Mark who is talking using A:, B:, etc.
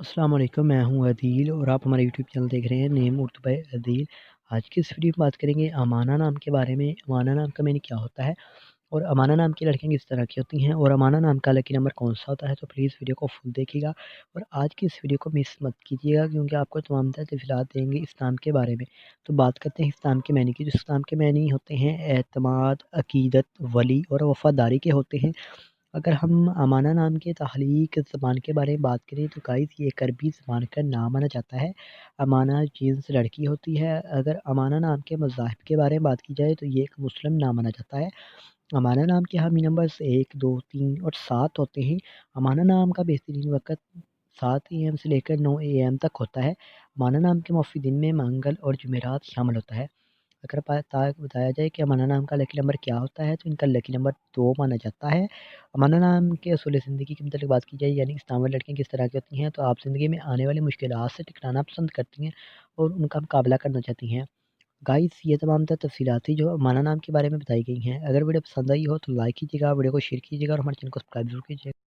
A: अस्सलाम वालेकुम, मैं हूँ अदील और आप हमारा यूट्यूब चैनल देख रहे हैं नेम उर्दू बाय अदील। आज की इस वीडियो में बात करेंगे अमाना नाम के बारे में। अमाना नाम का मीनिंग क्या होता है और अमाना नाम की लड़कियाँ किस तरह की होती हैं और अमाना नाम का लकी नंबर कौन सा होता है। तो प्लीज़ वीडियो को फुल देखिएगा और आज की इस वीडियो को मिस मत कीजिएगा क्योंकि आपको तमाम तरह तफसीलात देंगे इस्लाम के बारे में। तो बात करते हैं इस्लाम के मायने की। जो इस्लाम के मायने होते हैं एतमाद, अकीदत, वली और वफ़ादारी के होते हैं। अगर हम अमाना नाम के तख्लीक ज़बान के बारे में बात करें तो गाइस ये एक अरबी ज़बान का नाम माना जाता है। अमाना जिन्स लड़की होती है। अगर अमाना नाम के मज़ाहिब के बारे में बात की जाए तो ये एक मुस्लिम नाम माना जाता है। अमाना नाम के हामी नंबर्स 1, 2, 3 और 7 होते हैं। अमाना नाम का बेहतरीन वक़्त 7 AM से लेकर 9 AM तक होता है। अमाना नाम के मौफ़ी दिन में मंगल और जुमेरात शामिल होता है। अगर बताया जाए कि अमाना नाम का लकी नंबर क्या होता है तो इनका लकी नंबर 2 माना जाता है। अमाना नाम के असूल ज़िंदगी के मतलब बात की जाए यानी इस्लाम वाली लड़कियाँ किस तरह की होती हैं, तो आप ज़िंदगी में आने वाली मुश्किलात से टकराना पसंद करती हैं और उनका मुकाबला करना चाहती हैं। गाइस ये तमाम तर तफ़सीलात थी जो अमाना नाम के बारे में बताई गई हैं। अगर वीडियो पसंद आई हो तो लाइक कीजिएगा, वीडियो को शेयर कीजिएगा और हमारे चैनल को सब्सक्राइब ज़रूर कीजिएगा।